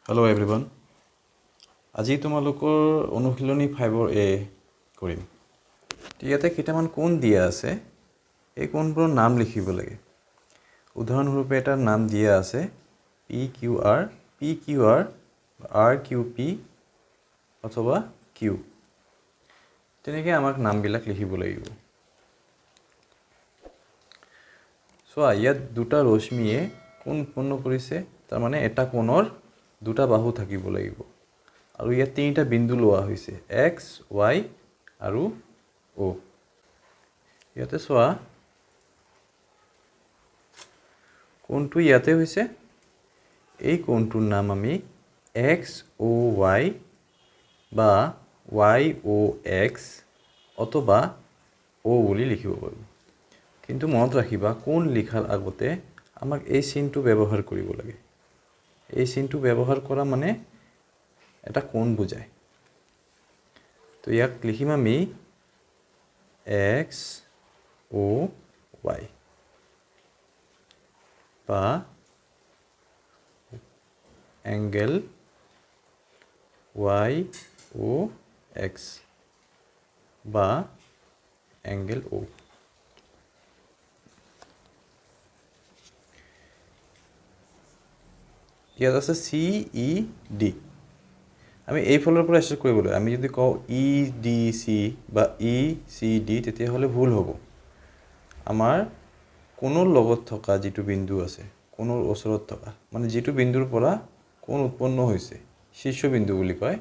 Hello everyone. আজি তোমালোকৰ অনুশীলনী 5 এ কৰিম। ইয়াতে কেইটামান কোণ দিয়া আছে। এই কোণবোৰৰ নাম লিখিব লাগে। উদাহৰণস্বৰূপে এটাৰ নাম দিয়া আছে PQR, PQR, RQP অথবা Q। তেনেকৈ আমাক নামবিলাক লিখিব লাগিব। চোৱা ইয়াত দুটা ৰশ্মিয়ে কোণ উৎপন্ন কৰিছে। তাৰ মানে এটা কোণৰ দুটা বাহু থাকিব লাগিব। আৰু ইয়াত তিনিটা বিন্দু লোৱা হৈছে x, y আৰু o। ইয়াতে চোৱা কোণটো ইয়াতে হৈছে। এই কোণটোৰ নাম আমি XOY বা YOX অথবা O বুলি লিখিব পাৰোঁ। কিন্তু মনত ৰাখিবা কোণ লিখাৰ আগতে আমাক এই চিহ্নটো ব্যৱহাৰ কৰিব লাগে। এই চিহ্নটো ব্যৱহাৰ কৰা মানে এটা কোণ বুজায়। তো ইয়াক লিখিম আমি XOY বা এংগেল YOX বা এংগেল O। ইয়াত আছে CED। আমি এই ফলৰ পৰা ষ্টাৰ্ট কৰিব লাগে। আমি যদি কওঁ EDC বা ECD তেতিয়াহ'লে ভুল হ'ব। আমাৰ কোণৰ লগত থকা যিটো বিন্দু আছে, কোণৰ ওচৰত থকা মানে যিটো বিন্দুৰ পৰা কোণ উৎপন্ন হৈছে, শীৰ্ষবিন্দু বুলি কয়,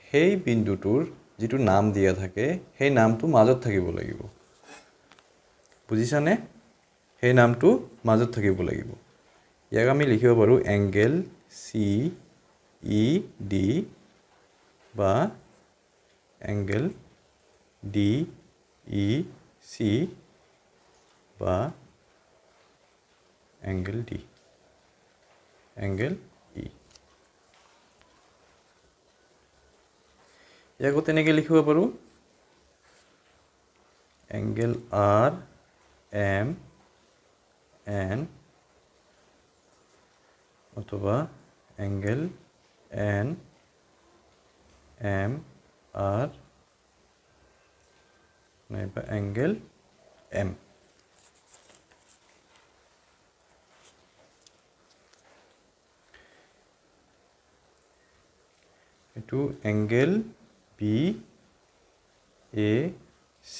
সেই বিন্দুটোৰ যিটো নাম দিয়া থাকে সেই নামটো মাজত থাকিব লাগিব। বুজিছানে? সেই নামটো মাজত থাকিব লাগিব। ইয়াক আমি লিখিব পাৰোঁ এংগেল CED বা এংগেল DEC বা এংগেল D, এংগেল E। ইয়াকো তেনেকৈ লিখিব পাৰোঁ এংগেল RMN অথবা এংগেল NMR নাইবা এংগেল M। এইটো এংগেল BAC।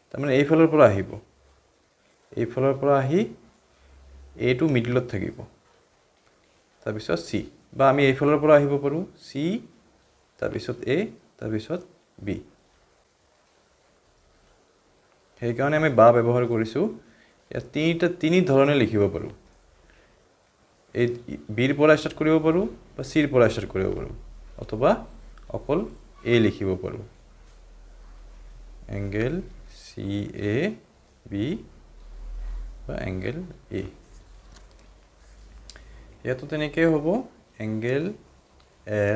তাৰমানে এইফালৰ পৰা আহিব। এইফালৰ পৰা আহি এইটো মিডলত থাকিব। তাৰপিছত C বা আমি এইফালৰ পৰা আহিব পাৰোঁ C, তাৰপিছত A, তাৰপিছত B। সেইকাৰণে আমি বা ব্যৱহাৰ কৰিছোঁ। ইয়াত তিনি ধৰণে লিখিব পাৰোঁ। এই বিৰ পৰা ষ্টাৰ্ট কৰিব পাৰোঁ বা চিৰ পৰা ষ্টাৰ্ট কৰিব পাৰোঁ অথবা অকল A লিখিব পাৰোঁ। এংগেল CAB বা এংগেল A। ইয়াতো তেনেকৈ হ'ব এংগেল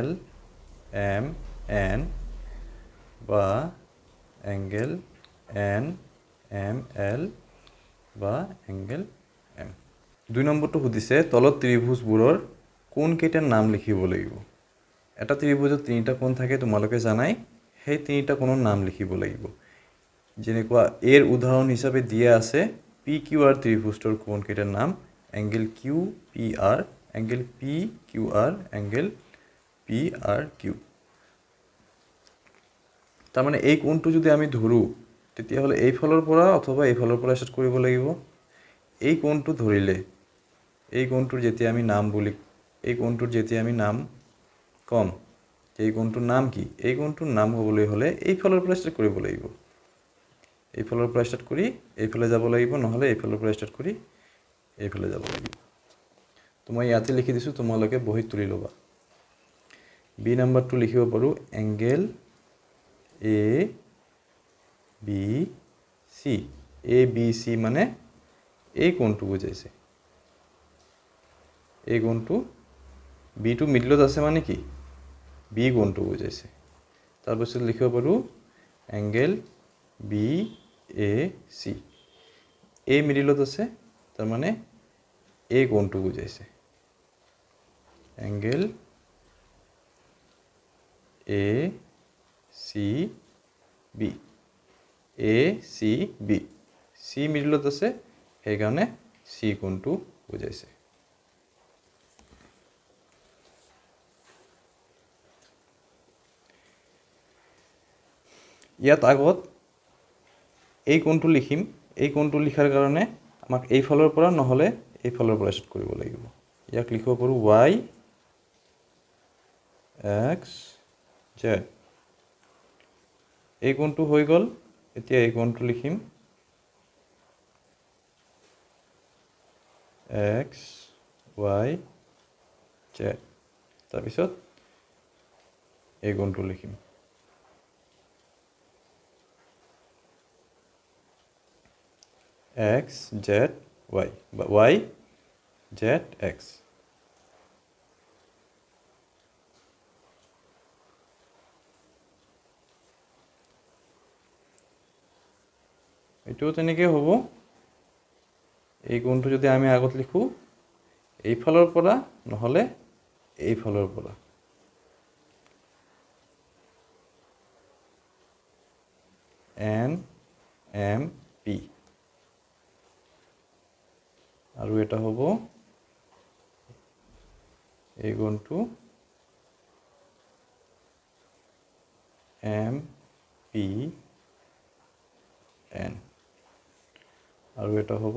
LMN বা এংগেল NML বা এংগেল M। 2 নম্বৰটো সুধিছে তলত ত্ৰিভুজবোৰৰ কোণকেইটাৰ নাম লিখিব লাগিব। এটা ত্ৰিভুজত তিনিটা কোণ থাকে তোমালোকে জানাই। সেই তিনিটা কোণৰ নাম লিখিব লাগিব। যেনেকুৱা এৰ উদাহৰণ হিচাপে দিয়া আছে PQR ত্ৰিভুজটোৰ কোণকেইটাৰ নাম angle QPR, angle PQR, angle PRQ। তাৰমানে এই কোণটো যদি আমি ধৰোঁ তেতিয়াহ'লে এইফালৰ পৰা অথবা এইফালৰ পৰা ষ্টাৰ্ট কৰিব লাগিব। এই কোণটো ধৰিলে এই কোণটোৰ যেতিয়া আমি নাম ক'ম এই কোণটোৰ নাম কি? এই কোণটোৰ নাম হ'বলৈ হ'লে এইফালৰ পৰা ষ্টাৰ্ট কৰিব লাগিব। এইফালৰ পৰা ষ্টাৰ্ট কৰি এইফালে যাব লাগিব, নহ'লে এইফালৰ পৰা ষ্টাৰ্ট কৰি এইফালে যাব লাগিব। তো মই ইয়াতে লিখি দিছোঁ, তোমালোকে বহীত তুলি ল'বা। বি নম্বৰটো লিখিব পাৰোঁ এংগেল ABC। ABC মানে এই কোণটো বুজাইছে। এই কোণটো বিটো মিডলত আছে মানে কি? বি কোণটো বুজাইছে। তাৰপিছত লিখিব পাৰোঁ এংগেল BAC। এই মিডিলত আছে, তাৰমানে এই কোণটো বুজাইছে। Angle A C B A C B C মিডিলত আছে সেইকাৰণে চি কোণটো বুজাইছে ইয়াত আগত এই কোণটো লিখিম এই কোণটো লিখাৰ কাৰণে আমাক এই ফালৰ পৰা নহলে এই ফালৰ পৰা ষ্টাৰ্ট কৰিব লাগিব ইয়াক লিখিব পাৰো y x z এই কোণটো হৈ গল এতিয়া এই কোণটো লিখিম x y z তাৰপিছত এই কোণটো লিখিম x z y বা y z x এটো তেনেকৈ হ'ব এই কোণটো যদি আমি আগত লিখো এই ফালৰ পৰা নহলে এই ফালৰ পৰা n m p আৰু এটা হ'ব এই কোণটো m p n আৰু এটা হ'ব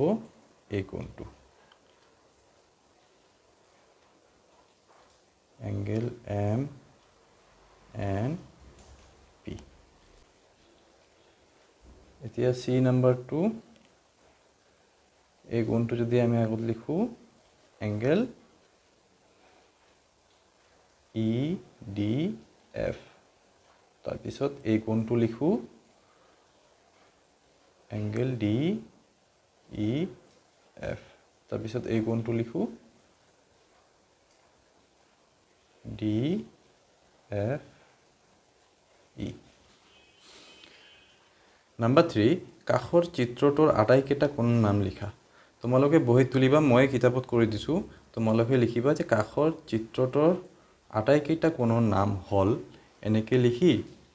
এই কোণটো এংগেল m n p এতিয়া c নাম্বার 2 এই কোণটো যদি আমি আগত লিখো এংগেল ই ডি এফ তাৰপিছত এই কোণটো লিখো এংগেল ডি ই এফ তাৰপিছত এই কোণটো লিখো ডি এফ ই নাম্বাৰ 3 কাখৰ চিত্ৰটোৰ আটাইকেইটা কোণৰ নাম লিখা তোমালোকে বহিত তুলিবা মই কিতাপত কৰি দিছো তোমালোকে লিখিবা যে কাখৰ চিত্ৰটোৰ আটাইকেইটা কোণৰ নাম হল এনেকে লিখি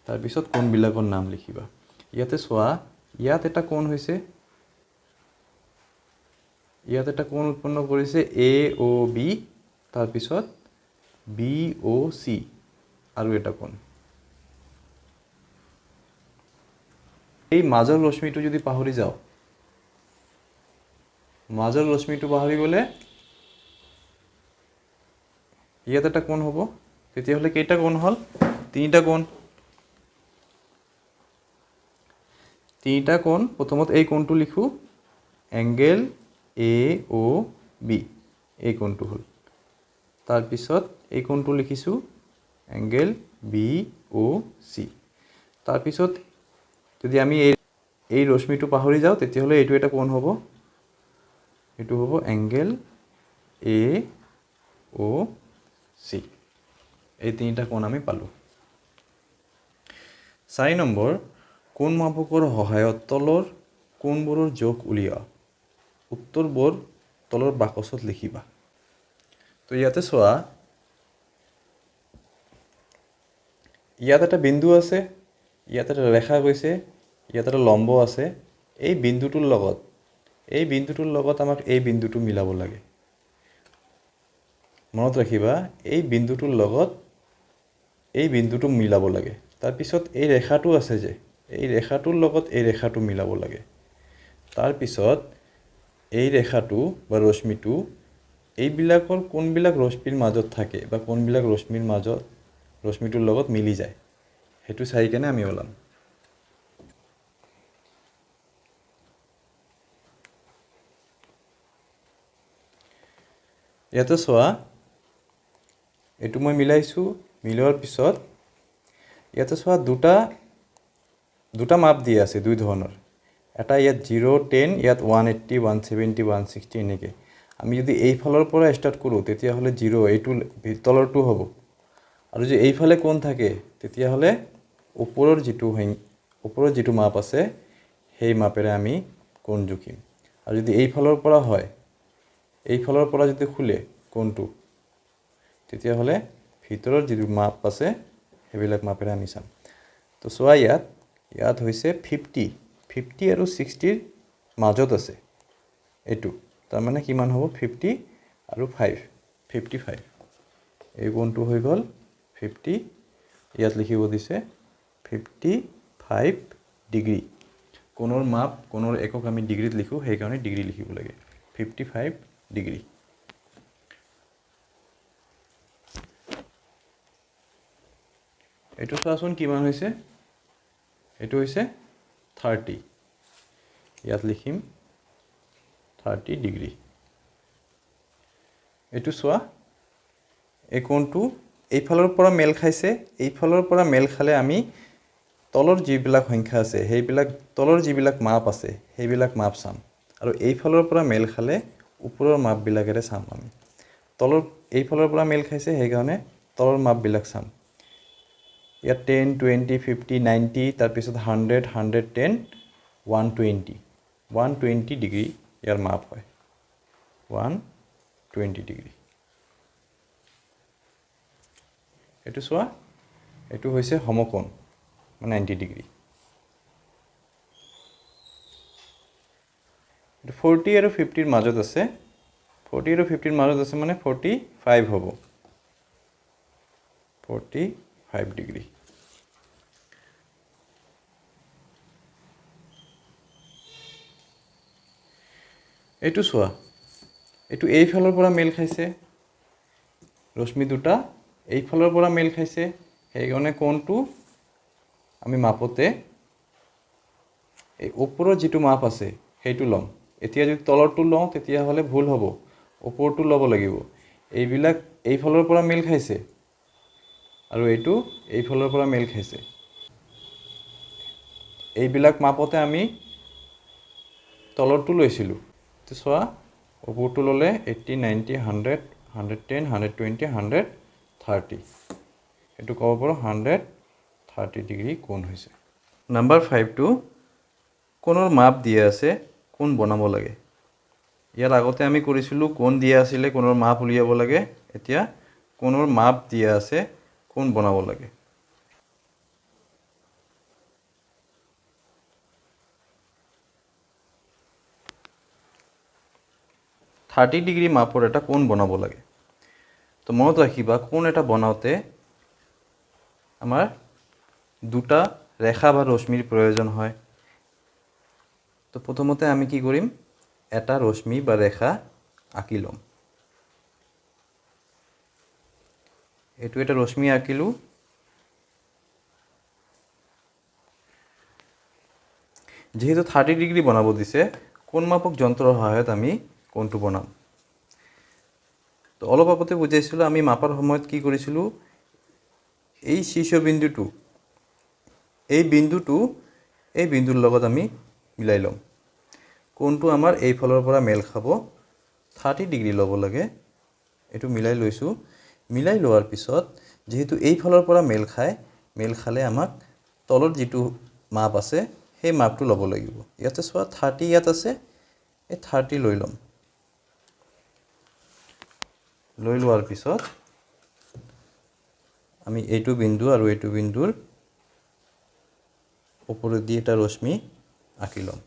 তাৰ পিছত কোণবিলাকৰ নাম লিখিবা ইয়াতে সোৱা ইয়াত এটা কোণ হৈছে ইয়াত এটা কোণ উৎপন্ন কৰিছে এ ও বি তাৰ পিছত বি ও সি আৰু এটা কোণ এই মাজৰ ৰশ্মিটো যদি পাহৰি যাও মাজৰ ৰশ্মিটো পাহৰি গলে ইয়াত এটা কোণ হ'ব তেতিয়া হলে কেইটা কোণ হল তিনিটা কোণ প্ৰথমত এই কোণটো লিখো এংগেল এ ও বি এই কোণটো হল তাৰ পিছত এই কোণটো লিখিছো এংগেল বি ও সি তাৰ পিছত যদি আমি এই ৰশ্মিটো পাহৰি যাও তেতিয়া হলে এইটো এটা কোণ হ'ব এটো হ'ব এংগেল এ ও সি এই তিনিটা কোণ আমি পালো 4 নম্বৰ কোণ মাপকৰ সহায়ত তলৰ কোণবোৰৰ যোগ উলিওৱা উত্তৰবোৰ তলৰ বাকচত লিখিবা তো ইয়াতে সোৱা ইয়াত এটা বিন্দু আছে ইয়াত এটা ৰেখা গৈছে ইয়াত এটা লম্ব আছে এই বিন্দুটোৰ লগত আমাক এই বিন্দুটো মিলাব লাগে মনত ৰাখিবা এই বিন্দুটোৰ লগত এই বিন্দুটো মিলাব লাগে তাৰ পিছত এই ৰেখাটো আছে যে এই ৰেখাটোৰ লগত এই ৰেখাটো মিলাব লাগে তাৰ পিছত এই ৰেখাটো বা ৰশ্মিটো এইবিলাকৰ কোনবিলাক ৰশ্মিৰ মাজত থাকে বা কোনবিলাক ৰশ্মিৰ মাজত ৰশ্মিটোৰ লগত মিলি যায় হেতু চাই কেনে আমি ওলাম ইয়াতে সোৱা এটো মই মিলাইছো মিলোৱাৰ পিছত ইয়াতে সোৱা দুটা মাপ দি আছে দুই ধৰণৰ এটা ইয়াত 0 10 ইয়াত 180 170 160 এনেকে আমি যদি এই ফালৰ পৰা ষ্টাৰ্ট কৰো তেতিয়া হলে 0 এইটো তলৰটো হ'ব আৰু যে এই ফালে কোণ থাকে তেতিয়া হলে ওপৰৰ যিটো মাপ আছে সেই মাপেৰে আমি কোণ জুখিম আৰু যদি এই ফালৰ পৰা হয় এই ফালৰ পৰা যদি খুলে কোণটো তেতিয়া হলে ভিতৰৰ যিটো মাপ আছে সেইবিলাক মাপেৰে আমি চাম তো চোৱা ইয়াত হৈছে 50 আৰু 60ৰ মাজত আছে এইটো তাৰমানে কিমান হ'ব 50 আৰু 5 55 এই কোণটো হৈ গ'ল 50 ইয়াত লিখিব দিছে 55 ডিগ্ৰী কোণৰ মাপ কোণৰ একক আমি ডিগ্ৰীত লিখো সেইকাৰণে ডিগ্ৰী লিখিব লাগে 55 ডিগ্ৰী এইটো চোৱাচোন কিমান হৈছে এইটো হৈছে 30 ইয়াত লিখিম 30 ডিগ্ৰী এইটো চোৱা এই কোণটো এইফালৰ পৰা মেল খাইছে এইফালৰ পৰা মেল খালে আমি তলৰ যিবিলাক সংখ্যা আছে সেইবিলাক তলৰ যিবিলাক মাপ আছে সেইবিলাক মাপ চাম আৰু এইফালৰ পৰা মেল খালে ওপৰৰ মাপবিলাকেৰে চাম আমি তলৰ এইফালৰ পৰা মেল খাইছে সেইকাৰণে তলৰ মাপবিলাক চাম ইয়াত 10 20 50 90 তাৰপিছত 100 110 120 120 ডিগ্ৰী ইয়াৰ মাপ হয় 120 ডিগ্ৰী এইটো চোৱা এইটো হৈছে সমকোণ 90 ডিগ্ৰী 40 আৰু 50ৰ মাজত আছে 40 আৰু 50ৰ মাজত আছে মানে 45 হ'ব 45 ডিগ্ৰী এইটো চোৱা এইটো এইফালৰ পৰা মেল খাইছে ৰশ্মি দুটা এইফালৰ পৰা মেল খাইছে সেইকাৰণে কোণটো আমি মাপতে এই ওপৰৰ যিটো মাপ আছে সেইটো লম এতিয়া যদি তলৰটো লওঁ তেতিয়া হলে ভুল হ'ব ওপৰটো ল'ব লাগিব এইবিলাক এইফালৰ পৰা মেল খাইছে আৰু এইটো এইফালৰ পৰা মেল খাইছে এইবিলাক মাপতে আমি তলৰটো লৈছিলোঁ তো চোৱা ওপৰটো ল'লে 80 90 100 110 120 130 এইটো ক'ব পাৰোঁ 130 ডিগ্ৰী কোণ হৈছে নাম্বাৰ 5টো কোণৰ মাপ দিয়া আছে কোণ বনাব লাগে ইয়াৰ আগতে আমি কৰিছিলোঁ কোণ দিয়া আছিলে কোণৰ মাপ উলিয়াব লাগে এতিয়া কোণৰ মাপ দিয়া আছে কোণ বনাব লাগে থাৰ্টি ডিগ্ৰী মাপৰ এটা কোণ বনাব লাগে তো মনত ৰাখিবা কোণ এটা বনাওঁতে আমাৰ দুটা ৰেখা বা ৰশ্মিৰ প্ৰয়োজন হয় তো প্ৰথমতে আমি কি কৰিম এটা ৰশ্মি বা ৰেখা আঁকি ল'ম এইটো এটা ৰশ্মি আঁকিলোঁ যেহেতু 30 ডিগ্ৰী বনাব দিছে কোণ মাপক যন্ত্ৰৰ সহায়ত আমি কোণটো বনাম তো অলপ আগতে বুজাইছিলোঁ আমি মাপাৰ সময়ত কি কৰিছিলোঁ এই শীৰ্ষবিন্দুটো এই বিন্দুৰ লগত আমি মিলাই ল'ম কোণটো আমাৰ এইফালৰ পৰা মেল খাব 30 ডিগ্ৰী ল'ব লাগে এইটো মিলাই লৈছোঁ মিলাই লোৱাৰ পিছত যেহেতু এইফালৰ পৰা মেল খালে আমাক তলৰ যিটো মাপ আছে সেই মাপটো ল'ব লাগিব ইয়াতে চোৱা 30 ইয়াত আছে এই 30 লৈ ল'ম লৈ লোৱাৰ পিছত আমি এইটো বিন্দু আৰু এইটো বিন্দুৰ ওপৰেদি এটা ৰশ্মি আঁকি ল'ম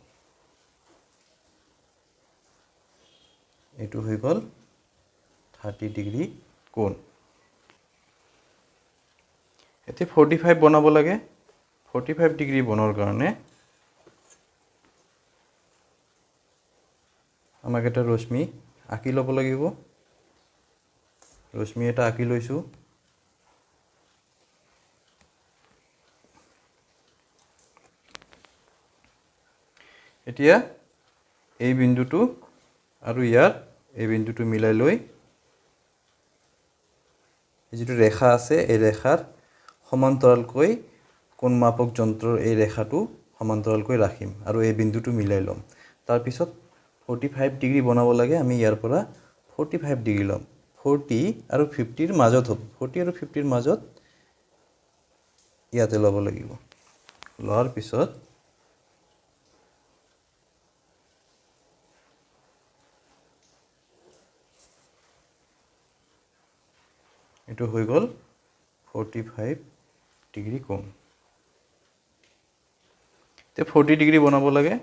এইটো হৈ গ'ল 30 ডিগ্ৰী কোণ এতিয়া 45 বনাব লাগে 45 ডিগ্ৰী বনোৱাৰ কাৰণে আমাক এটা ৰশ্মি আঁকি ল'ব লাগিব ৰশ্মি এটা আঁকি লৈছোঁ এতিয়া এই বিন্দুটো আৰু ইয়াৰ এই বিন্দুটো মিলাই লৈ এই যিটো ৰেখা আছে এই ৰেখাৰ সমান্তৰালকৈ কোণ মাপক যন্ত্ৰৰ এই ৰেখাটো সমান্তৰালকৈ ৰাখিম আৰু এই বিন্দুটো মিলাই ল'ম তাৰ পিছত 45 ডিগ্ৰী বনাব লাগে আমি ইয়াৰ পৰা 45 ডিগ্ৰী ল'ম 40 আৰু 50ৰ মাজত হ'ব 40 আৰু 50ৰ মাজত ইয়াতে ল'ব লাগিব লোৱাৰ পিছত এইটো হৈ গ'ল 45 ডিগ্ৰী কোণ তে 40 ডিগ্ৰী বনাব লাগে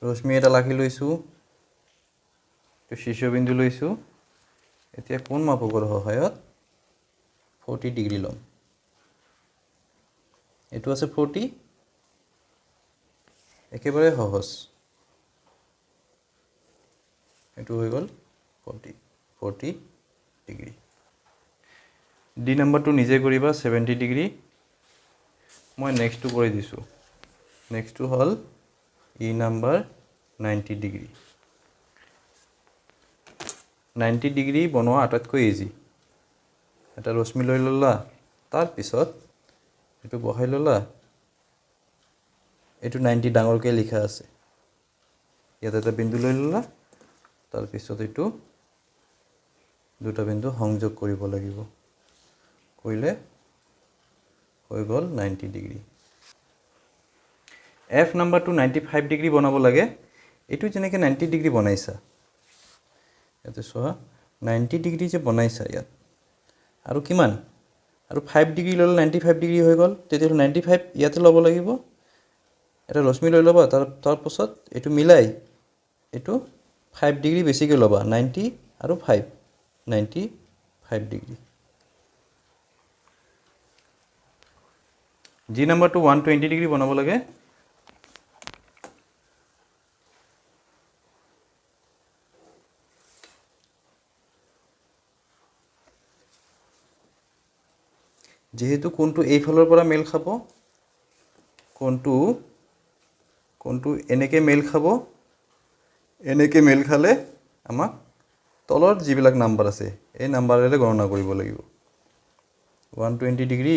ৰশ্মি এটা লাখি লৈছো তো শীৰ্ষবিন্দু লৈছো এতিয়া কোণ মাপকৰ সহায়ত 40 ডিগ্ৰী লম এটো আছে 40 একেবাৰে সহজ এটো হৈ গল 40 ডিগ্ৰী ডি নাম্বাৰটো নিজে কৰিবা 70 ডিগ্ৰী মই নেক্সটটো কৰি দিছো নেক্সটটো হল ই নাম্বাৰ 90 ডিগ্ৰী 90 ডিগ্ৰী বনোৱা আটাইতকৈ ইজি এটা ৰশ্মি লৈ ললা তাৰ পিছত এটো বহাই ললা এটো 90 ডাঙৰকৈ লিখা আছে ইয়াত এটা বিন্দু লৈ ললা তাৰ পিছত এটো দুটা বিন্দু সংযোগ কৰিব লাগিব কইলে হৈ গল 90 ডিগ্ৰী এফ নাম্বাৰটো 95 ডিগ্ৰী বনাব লাগে এটো যেনেকৈ 90 ডিগ্ৰী বনাইছা এতে সোৱা 90 ডিগ্ৰী যে বনাইছা ইয়াত আৰু কিমান আৰু 5 ডিগ্ৰী ললে 95 ডিগ্ৰী হৈ গল তেতিয়াহলে 95 ইয়াতে লব লাগিব এটা ৰশ্মি লৈ লবা তাৰ পাছত এটো মিলাই এটো 5 ডিগ্ৰী বেছিকৈ লবা 90 আৰু 5 95 ডিগ্ৰী জি নাম্বাৰটো 120 ডিগ্ৰী বনাব লাগে যেহেতু কোণটো এই ফালৰ পৰা মেল খাব কোণটো এনেকৈ মেল খাব এনেকৈ মেল খালে আমাক তলৰ যিবিলাক নাম্বাৰ আছে এই নাম্বাৰেৰে গণনা কৰিব লাগিব 120 ডিগ্ৰী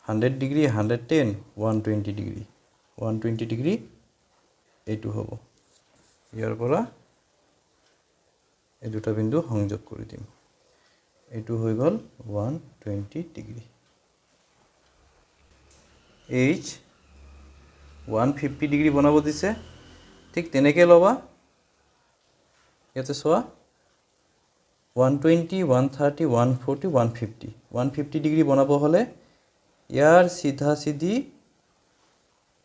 100 ডিগ্ৰী 110 120 ডিগ্ৰী 120 ডিগ্ৰী এইটো হ'ব ইয়াৰ পৰা এই দুটা বিন্দু সংযোগ কৰি দিম এইটো হৈ গল 120 ডিগ্ৰী H 150 ডিগ্ৰী বনাব দিছে ঠিক তেনেকৈ লবা ইয়াতে সোৱা 120 130 140 150 150 ডিগ্ৰী বনাব হলে ইয়াৰ সিধা সিধি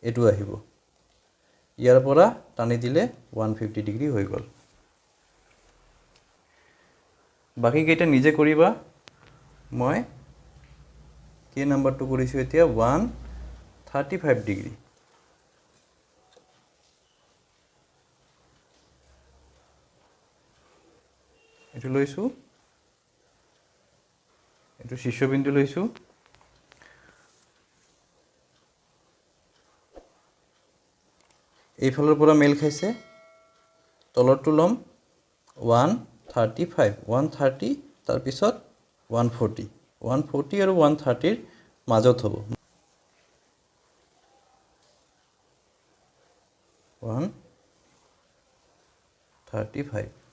এটো আহিব ইয়াৰ পৰা টানি দিলে 150 ডিগ্ৰী হৈ গল বাকি কেইটা নিজে কৰিবা মই কে নাম্বাৰটো কৰিছো এতিয়া 135 ডিগ্ৰী এটো লৈছো এটো শীৰ্ষবিন্দু লৈছো এই ফালৰ পৰা মেল খাইছে তলৰটো লম 135 130 তাৰ পিছত 140 140 আৰু 130 ৰ মাজত হ'ব 135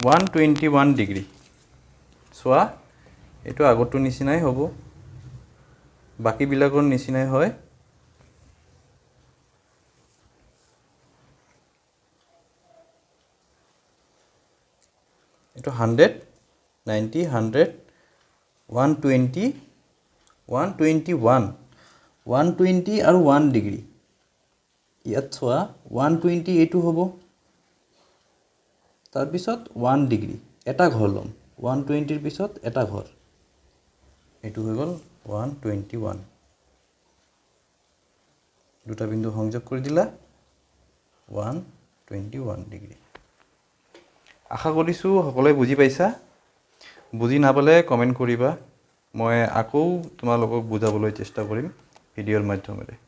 121 ডিগ্ৰী সোৱা এটো আগৰটো নিচিনাই হ'ব বাকি বিলাকৰ নিচিনাই হয় এটো 100 90 100 120 121 120 আৰু 1 ডিগ্ৰী ইয়াত সোৱা 120 এটো হ'ব তাৰ পিছত 1 ডিগ্ৰী এটা ঘৰ লম 120 ৰ পিছত এটা ঘৰ এটো হৈ গল 121 দুটা বিন্দু সংযোগ কৰি দিলা 121 ডিগ্ৰী আশা কৰিছো সকলোৱে বুজি পাইছা বুজি নাপালে কমেন্ট কৰিবা মই আকৌ তোমালোকক বুজাবলৈ চেষ্টা কৰিম ভিডিঅ'ৰ মাধ্যমেৰে